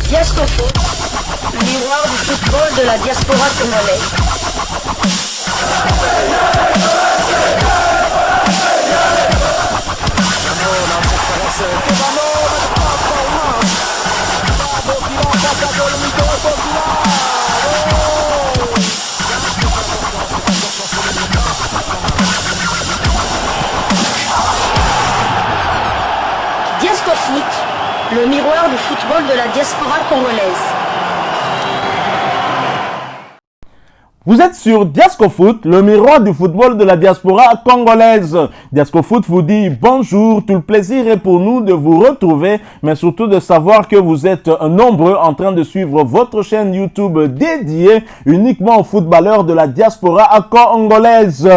Diascofoot, le miroir du football de la diaspora congolaise. Diascofoot, le miroir du football de la diaspora congolaise. Vous êtes sur Diascofoot, le miroir du football de la diaspora congolaise. Diascofoot vous dit bonjour, tout le plaisir est pour nous de vous retrouver, mais surtout de savoir que vous êtes nombreux en train de suivre votre chaîne YouTube dédiée uniquement aux footballeurs de la diaspora congolaise.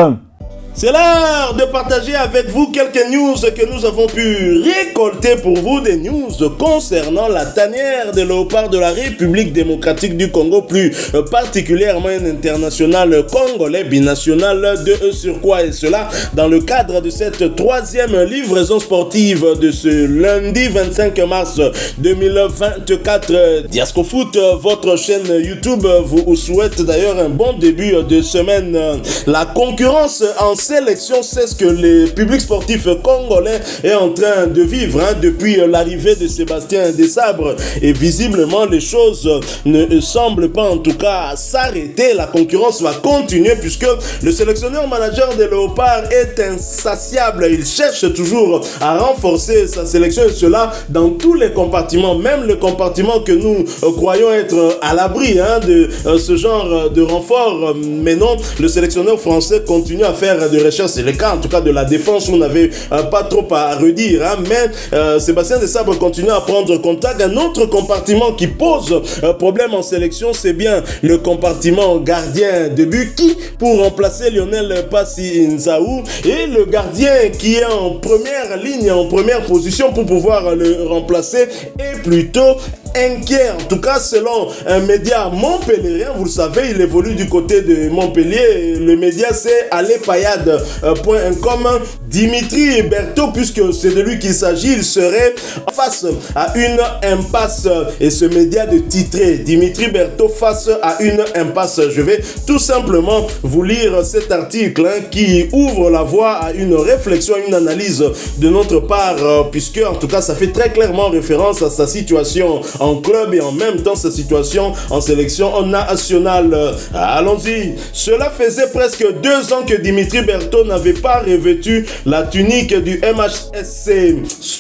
C'est l'heure de partager avec vous quelques news que nous avons pu récolter pour vous, des news concernant la tanière des léopards de la République démocratique du Congo, plus particulièrement un international congolais binational, de sur quoi et cela dans le cadre de cette troisième livraison sportive de ce lundi 25 mars 2024. Diascofoot, votre chaîne YouTube, vous souhaite d'ailleurs un bon début de semaine. La concurrence en sélection, c'est ce que le public sportif congolais est en train de vivre depuis l'arrivée de Sébastien Desabre, et visiblement les choses ne semblent pas en tout cas s'arrêter. La concurrence va continuer puisque le sélectionneur manager des Léopards est insatiable. Il cherche toujours à renforcer sa sélection, et cela dans tous les compartiments, même le compartiment que nous croyons être à l'abri de ce genre de renfort. Mais non, le sélectionneur français continue à faire de recherche. C'est le cas en tout cas de la défense où on n'avait pas trop à redire, mais Sébastien Desabre continue à prendre contact. Un autre compartiment qui pose problème en sélection, c'est bien le compartiment gardien de but, qui pour remplacer Lionel Passy Nzaou, et le gardien qui est en première ligne, en première position pour pouvoir le remplacer est plutôt inquiet. En tout cas, selon un média montpellierien, vous le savez, il évolue du côté de Montpellier. Le média, c'est alepayade.com. Dimitri Berthaud, puisque c'est de lui qu'il s'agit, il serait face à une impasse. Et ce média de titrer Dimitri Berthaud face à une impasse. Je vais tout simplement vous lire cet article qui ouvre la voie à une réflexion, une analyse de notre part, puisque en tout cas, ça fait très clairement référence à sa situation en club et en même temps sa situation en sélection nationale. Allons-y. Cela faisait presque 2 ans que Dimitri Berthaud n'avait pas revêtu la tunique du MHSC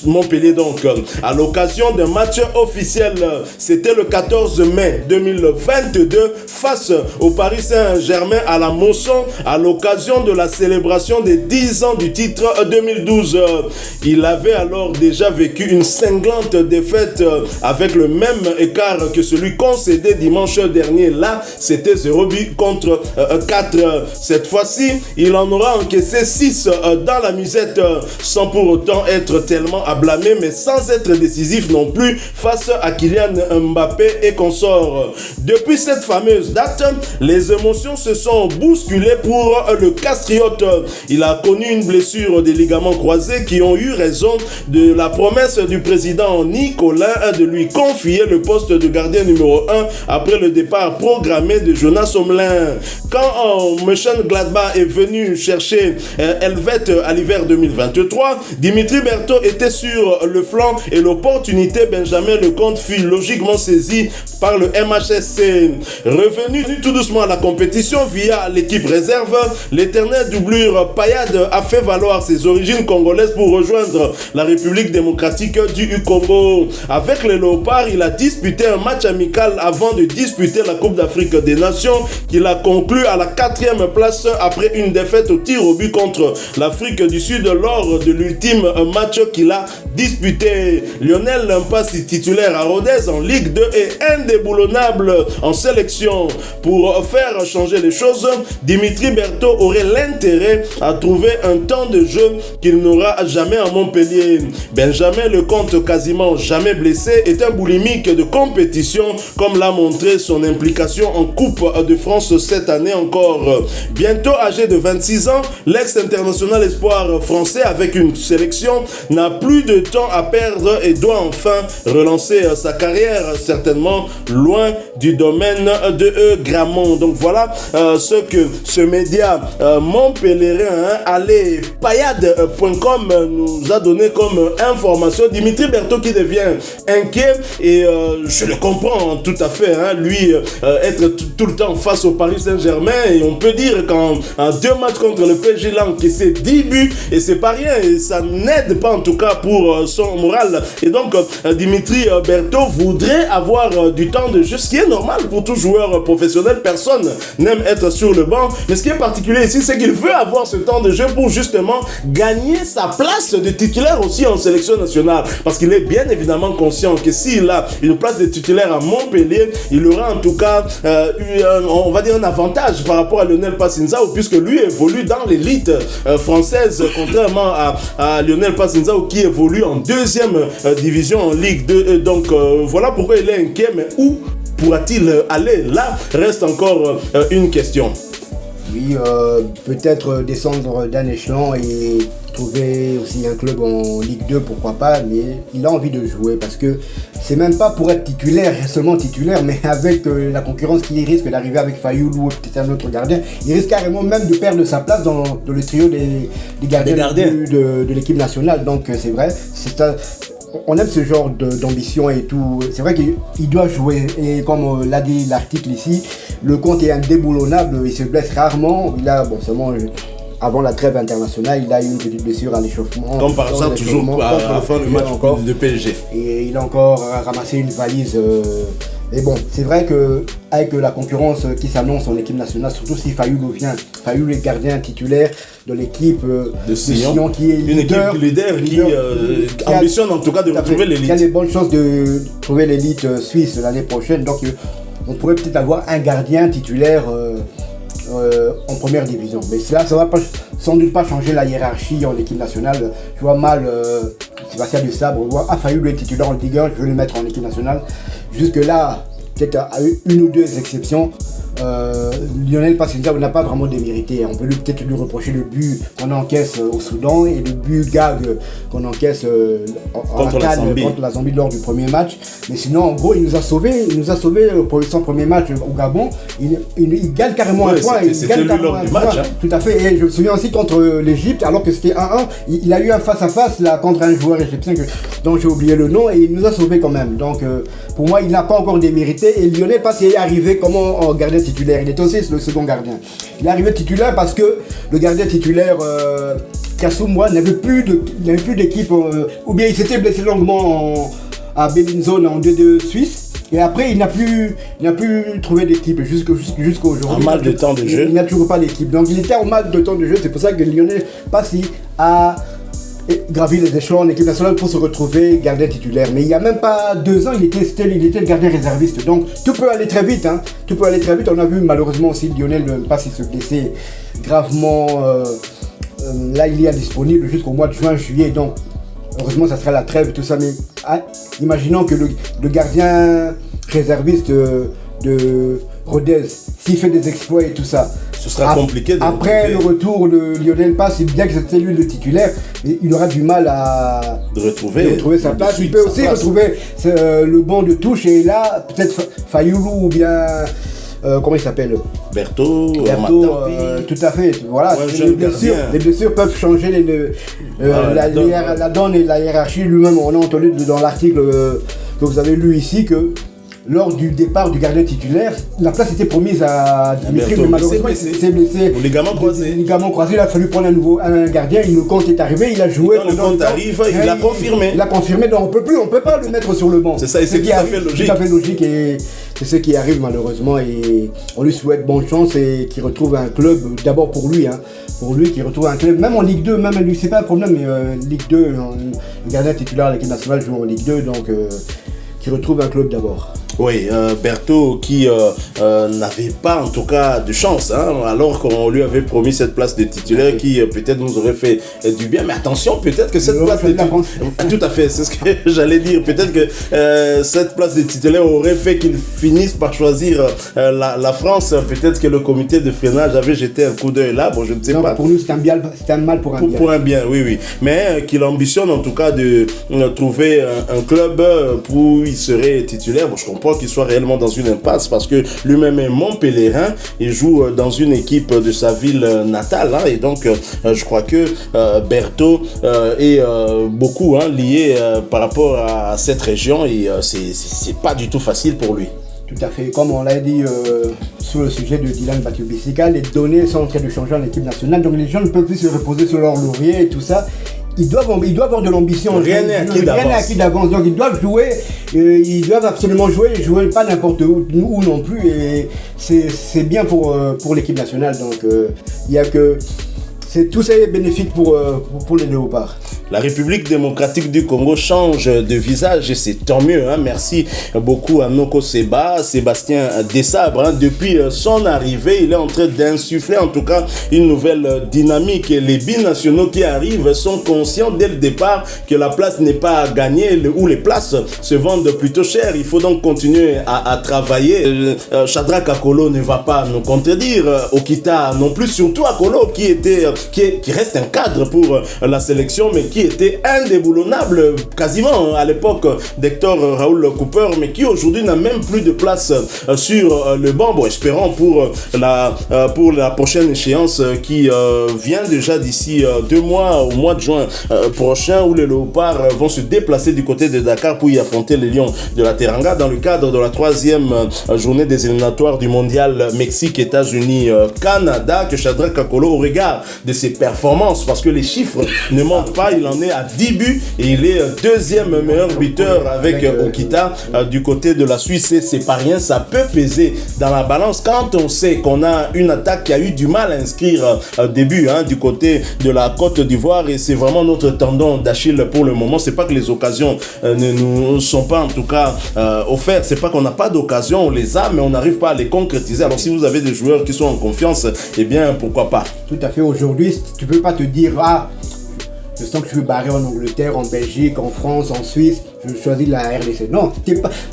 Montpellier, donc à l'occasion d'un match officiel. C'était le 14 mai 2022 face au Paris Saint-Germain à la Mosson, à l'occasion de la célébration des 10 ans du titre 2012. Il avait alors déjà vécu une cinglante défaite avec le même écart que celui concédé dimanche dernier. Là, c'était 0 but contre 4. Cette fois-ci, il en aura encaissé 6 dans la musette, sans pour autant être tellement à blâmer, mais sans être décisif non plus face à Kylian Mbappé et consorts. Depuis cette fameuse date, les émotions se sont bousculées pour le Castriote. Il a connu une blessure des ligaments croisés qui ont eu raison de la promesse du président Nicolas de lui confier le poste de gardien numéro 1 après le départ programmé de Jonas Omlin. Quand Mönchengladbach est venu chercher Helvet à l'hiver 2023, Dimitri Berthaud était sur le flanc et l'opportunité Benjamin Lecomte fut logiquement saisie par le MHSC. Revenu tout doucement à la compétition via l'équipe réserve, l'éternel doublure Payade a fait valoir ses origines congolaises pour rejoindre la République démocratique du Congo. Avec les Léopards, il a disputé un match amical avant de disputer la Coupe d'Afrique des Nations, qu'il a conclu à la 4e place après une défaite au tir au but contre l'Afrique du Sud lors de l'ultime match qu'il a disputé. Lionel Mpassi, titulaire à Rodez en Ligue 2, est indéboulonnable en sélection. Pour faire changer les choses, Dimitri Berthaud aurait l'intérêt à trouver un temps de jeu qu'il n'aura jamais à Montpellier. Benjamin Lecomte, quasiment jamais blessé, est un boulimier dynamique de compétition, comme l'a montré son implication en Coupe de France cette année encore. Bientôt âgé de 26 ans, l'ex-international espoir français avec une sélection n'a plus de temps à perdre et doit enfin relancer sa carrière, certainement loin du domaine de Gramont. Donc voilà ce que ce média montpellierin, payade.com nous a donné comme information. Dimitri Berthaud qui devient inquiet et je le comprends tout à fait, lui être tout le temps face au Paris Saint-Germain, et on peut dire qu'en 2 matchs contre le PSG, il a encaissé 10 buts et c'est pas rien, et ça n'aide pas en tout cas pour son moral. Et donc Dimitri Berthaud voudrait avoir du temps de jeu, ce qui est normal pour tout joueur professionnel. Personne n'aime être sur le banc, mais ce qui est particulier ici, c'est qu'il veut avoir ce temps de jeu pour justement gagner sa place de titulaire aussi en sélection nationale, parce qu'il est bien évidemment conscient que s'il a une place de titulaire à Montpellier, il aura en tout cas on va dire un avantage par rapport à Lionel Passinzao, puisque lui évolue dans l'élite française, contrairement à Lionel Passinzao qui évolue en 2e division en Ligue 2. Donc voilà pourquoi il est inquiet, mais où pourra-t-il aller? Là reste encore une question. Oui, peut-être descendre d'un échelon et trouver aussi un club en Ligue 2, pourquoi pas, mais il a envie de jouer parce que c'est même pas pour être titulaire, seulement titulaire, mais avec la concurrence qui risque d'arriver avec Fayoulou ou peut-être un autre gardien, il risque carrément même de perdre sa place dans le trio des gardiens de l'équipe nationale. Donc c'est vrai, on aime ce genre d'ambition et tout. C'est vrai qu'il doit jouer. Et comme l'a dit l'article ici, le compte est indéboulonnable. Il se blesse rarement. Il a, seulement avant la trêve internationale, il a eu une petite blessure à l'échauffement. Comme par exemple, toujours à la fin du match de PSG. Et il a encore ramassé une valise. Mais bon, c'est vrai qu'avec la concurrence qui s'annonce en équipe nationale, surtout si Fayoulou vient, Fayoulou est gardien titulaire de l'équipe de Sion, qui est une équipe leader qui ambitionne en tout cas de retrouver l'élite. Il y a des bonnes chances de trouver l'élite suisse l'année prochaine, donc on pourrait peut-être avoir un gardien titulaire en première division. Mais cela, ça ne va sans doute pas changer la hiérarchie en équipe nationale. Je vois mal Sébastien Desabre, Fayoulou est titulaire en Ligue 1, je vais le mettre en équipe nationale. Jusque-là, peut-être à une ou deux exceptions, Lionel Passinzao n'a pas vraiment démérité. On peut peut-être lui reprocher le but qu'on encaisse au Soudan et le but gag qu'on encaisse contre la Zambie lors du premier match. Mais sinon, en gros, il nous a sauvés pour son premier match au Gabon. Il gagne carrément un point. C'était lui lors du match. Tout à fait. Et je me souviens aussi contre l'Égypte, alors que c'était 1-1, il a eu un face-à-face là contre un joueur égyptien dont j'ai oublié le nom, et il nous a sauvés quand même. Donc, pour moi, il n'a pas encore démérité. Et Lionel Passinzao est arrivé comment en gardien titulaire. Il est aussi le second gardien. Il est arrivé titulaire parce que le gardien titulaire Kassoumwa n'avait plus d'équipe, ou bien il s'était blessé longuement à Bellinzone en 2-2 Suisse. Et après, il n'a plus trouvé d'équipe jusqu'aujourd'hui. Un mal de temps de jeu. Il n'a toujours pas d'équipe. Donc il était en mal de temps de jeu. C'est pour ça que Lionel Passi a gravi les échelons en équipe nationale pour se retrouver gardien titulaire. Mais il n'y a même pas 2 ans, il était le gardien réserviste. Donc tout peut aller très vite. Tout peut aller très vite. On a vu malheureusement aussi Lionel Passi se blesser gravement. Là, il est disponible jusqu'au mois de juillet. Donc heureusement, ça sera la trêve et tout ça. Mais imaginons que le gardien réserviste de Rodez, s'il fait des exploits et tout ça, ce sera compliqué après le retour de Lionel Passi, bien que c'était lui le titulaire, il aura du mal à retrouver sa place. Il peut aussi retrouver le banc de touche, et là peut-être Fayoulou ou bien comment il s'appelle, Berthaud, tout à fait. Voilà, les blessures peuvent changer la donne et la hiérarchie. Lui-même, on a entendu dans l'article que vous avez lu ici que lors du départ du gardien titulaire, la place était promise à Dimitri, mais malheureusement il s'est blessé au ligament croisé. Il a fallu prendre un gardien. Le compte est arrivé, il a joué. Quand le compte arrive, il a confirmé. Il a confirmé, donc on peut pas le mettre sur le banc. C'est ça, et c'est tout à fait logique. Tout à fait logique, et c'est ce qui arrive malheureusement. Et on lui souhaite bonne chance et qu'il retrouve un club, d'abord pour lui, qui retrouve un club, même en Ligue 2, même lui, c'est pas un problème, mais Ligue 2, le gardien titulaire de l'équipe nationale joue en Ligue 2, donc qui retrouve un club d'abord. Oui, Berthaud qui n'avait pas en tout cas de chance, hein, alors qu'on lui avait promis cette place de titulaire qui peut-être nous aurait fait du bien. Mais attention, peut-être que cette place de titulaire... Tout à fait, c'est ce que j'allais dire. Peut-être que cette place de titulaire aurait fait qu'il finisse par choisir la France. Peut-être que le comité de freinage avait jeté un coup d'œil là. Bon, je ne sais pas. Pour nous, c'est un mal pour un bien. Pour un bien, oui. Mais qu'il ambitionne en tout cas de trouver un club où il serait titulaire. Bon, je comprends qu'il soit réellement dans une impasse parce que lui-même est Montpellierin. Il joue dans une équipe de sa ville natale. Hein, et donc, je crois que Berthaud est beaucoup lié par rapport à cette région. Et c'est pas du tout facile pour lui. Tout à fait. Comme on l'a dit sur le sujet de Dylan Batubisika, les données sont en train de changer en équipe nationale. Donc les gens ne peuvent plus se reposer sur leur laurier et tout ça. Ils doivent avoir de l'ambition. Rien n'est acquis d'avance. Donc ils doivent jouer. Ils doivent absolument jouer. Et jouer pas n'importe où non plus. Et c'est bien pour l'équipe nationale. Donc il y a que... Tout ça est bénéfique pour les léopards. La République démocratique du Congo change de visage et c'est tant mieux. Hein. Merci beaucoup à Noko Seba, Sébastien Desabre. Hein. Depuis son arrivée, il est en train d'insuffler en tout cas une nouvelle dynamique. Et les binationaux qui arrivent sont conscients dès le départ que la place n'est pas gagnée ou les places se vendent plutôt cher. Il faut donc continuer à travailler. Shadrack Akolo ne va pas nous contredire. Okita non plus, surtout Akolo qui reste un cadre pour la sélection mais qui était indéboulonnable quasiment à l'époque d'Hector Raoul Cooper mais qui aujourd'hui n'a même plus de place sur le banc. Bon, espérons pour la prochaine échéance qui vient déjà d'ici 2 mois, au mois de juin prochain, où les Léopards vont se déplacer du côté de Dakar pour y affronter les Lions de la Teranga dans le cadre de la 3e journée des éliminatoires du mondial Mexique, États-Unis, Canada. Que Shadrack Akolo, au regard de ses performances, parce que les chiffres ne mentent pas, il en est à 10 buts et il est 2e meilleur buteur avec Okita du côté de la Suisse. Et c'est pas rien, ça peut peser dans la balance quand on sait qu'on a une attaque qui a eu du mal à inscrire des buts du côté de la Côte d'Ivoire, et c'est vraiment notre tendon d'Achille pour le moment. C'est pas que les occasions ne nous sont pas en tout cas offertes, c'est pas qu'on n'a pas d'occasion, on les a mais on n'arrive pas à les concrétiser. Alors si vous avez des joueurs qui sont en confiance, eh bien pourquoi pas. Tout à fait. Aujourd'hui tu peux pas te dire je sens que je veux barrer en Angleterre, en Belgique, en France, en Suisse, je choisis la RDC. Non,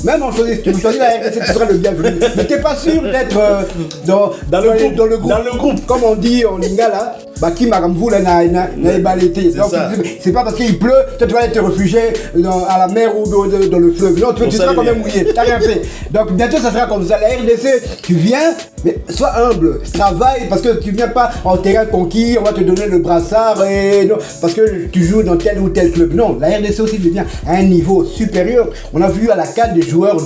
même en choisissant, tu choisis la RDC, tu seras le bienvenu. Mais t'es pas sûr d'être dans le groupe. Comme on dit en lingala, qui maramvoula n'a balété. Donc c'est pas parce qu'il pleut que tu vas aller te réfugier à la mer ou dans le fleuve. Non, tu seras quand même mouillé, t'as rien fait. Donc bientôt ça sera comme ça. La RDC, tu viens, mais sois humble, travaille, parce que tu viens pas en terrain conquis, on va te donner le brassard, et non, parce que tu joues dans tel ou tel club. Non, la RDC aussi devient à un niveau supérieur. On a vu à la CAN des joueurs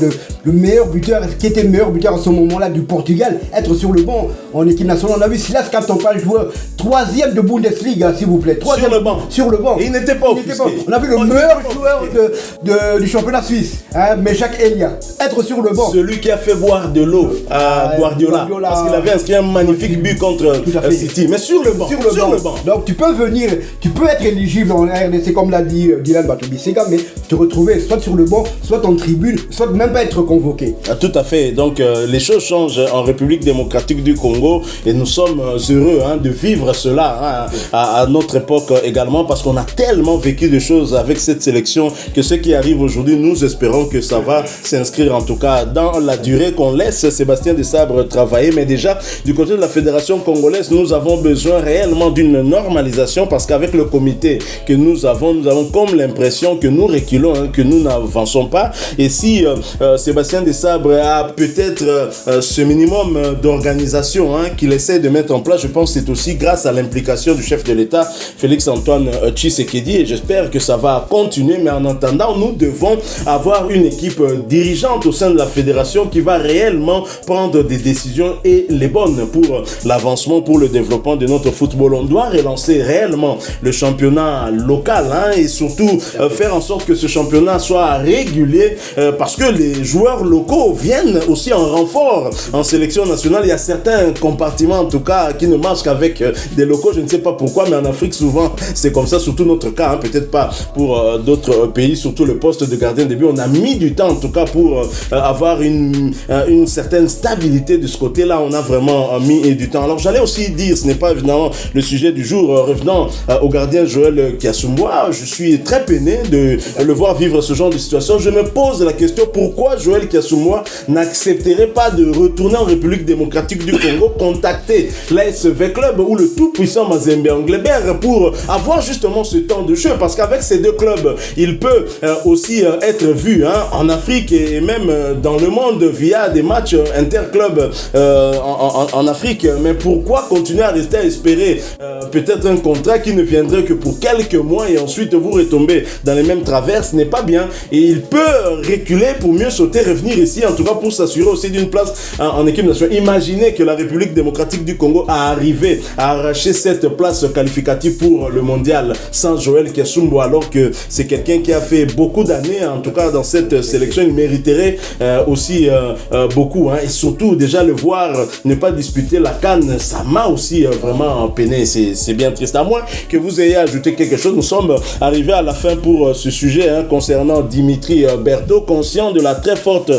le meilleur buteur, qui était le meilleur buteur à ce moment-là du Portugal, être sur le banc en équipe nationale. On a vu Silas Katompa, joueur 3e de Bundesliga, s'il vous plaît. 3e sur le banc. Et il n'était pas offusqué. On a vu le meilleur joueur du championnat suisse, Meshak Elia, être sur le banc. Celui qui a fait boire de l'eau à Guardiola, parce qu'il avait inscrit un magnifique but contre City. Mais sur le banc. Donc tu peux venir, tu peux être éligible en RDC comme l'a dit Dylan Batubisika, mais te retrouver soit sur le banc, soit en tribune, soit même pas être convoqué. Tout à fait. Donc les choses changent en République démocratique du Congo et nous sommes heureux de vivre cela à notre époque également, parce qu'on a tellement vécu de choses avec cette sélection que ce qui arrive aujourd'hui, nous espérons que ça va s'inscrire en tout cas dans la durée, qu'on laisse Sébastien Desabre travailler. Mais déjà du côté de la Fédération congolaise, nous avons besoin réellement d'une normalisation, parce qu'avec le comité que nous avons comme l'impression que nous reculons, que nous n'avançons pas. Et si Sébastien Desabre a peut-être ce minimum d'organisation qu'il essaie de mettre en place, je pense que c'est aussi grâce à l'implication du chef de l'État, Félix Antoine Tshisekedi, et j'espère que ça va continuer. Mais en attendant, nous devons avoir une équipe dirigeante au sein de la fédération qui va réellement prendre des décisions, et les bonnes, pour l'avancement, pour le développement de notre football. On doit relancer réellement le championnat local et surtout faire en sorte que ce championnat soit régulier, parce que les joueurs locaux viennent aussi en renfort en sélection nationale. Il y a certains compartiments en tout cas qui ne marchent qu'avec des locaux, je ne sais pas pourquoi, mais en Afrique, souvent, c'est comme ça, surtout notre cas, hein, peut-être pas pour d'autres pays, surtout le poste de gardien de but. On a mis du temps, en tout cas, pour avoir une certaine stabilité de ce côté-là. On a vraiment mis du temps. Alors, j'allais aussi dire, ce n'est pas évidemment le sujet du jour, revenant au gardien Joël Kiassoumboua, je suis très peiné de le voir vivre ce genre de situation. Je me pose la question, pourquoi Joël Kiassoumboua n'accepterait pas de retourner en République démocratique du Congo, contacter l'ASV Club ou le tout-puissant Mazembe Anglebert pour avoir justement ce temps de jeu, parce qu'avec ces deux clubs, il peut aussi être vu en Afrique et même dans le monde via des matchs interclubs en Afrique. Mais pourquoi continuer à rester à espérer peut-être un contrat qui ne viendrait que pour quelques mois et ensuite vous retomber dans les mêmes travers? Ce n'est pas bien, et il peut reculer pour mieux sauter, revenir ici, en tout cas pour s'assurer aussi d'une place en équipe nationale. Imaginez que la République démocratique du Congo a arrivé à arracher cette place qualificative pour le mondial sans Joël Kiassoumboua, alors que c'est quelqu'un qui a fait beaucoup d'années, en tout cas dans cette sélection. Il mériterait aussi beaucoup, et surtout déjà le voir ne pas disputer la CAN, ça m'a aussi vraiment peiné. C'est bien triste. À moins que vous ayez ajouté quelque chose, nous sommes arrivés à la fin pour ce sujet concernant Dimitri Berthaud, conscient de la très forte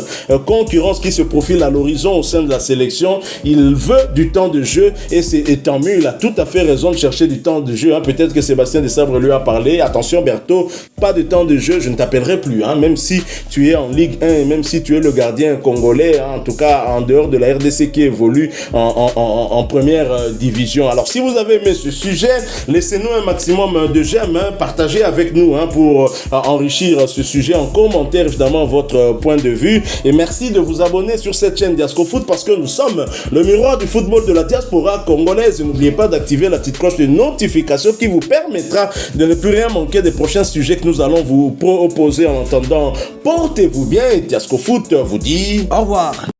concurrence qui se profile à l'horizon au sein de la sélection. Il veut du temps de jeu, et c'est tant mieux. Il a tout à fait raison de chercher du temps de jeu. Peut-être que Sébastien Desabre lui a parlé. Attention Berthaud, pas de temps de jeu, je ne t'appellerai plus. Même si tu es en Ligue 1 et même si tu es le gardien congolais, en tout cas en dehors de la RDC qui évolue en première division. Alors si vous avez aimé ce sujet, laissez-nous un maximum de j'aime, partagez avec nous pour enrichir ce sujet en commentaire, évidemment, votre point de vue. Et merci de vous abonner sur cette chaîne Diasco Foot, parce que nous sommes le miroir du football de la diaspora congolaise. Et n'oubliez pas d'activer la petite cloche de notification qui vous permettra de ne plus rien manquer des prochains sujets que nous allons vous proposer. En attendant, portez-vous bien, et Diasco Foot vous dit au revoir.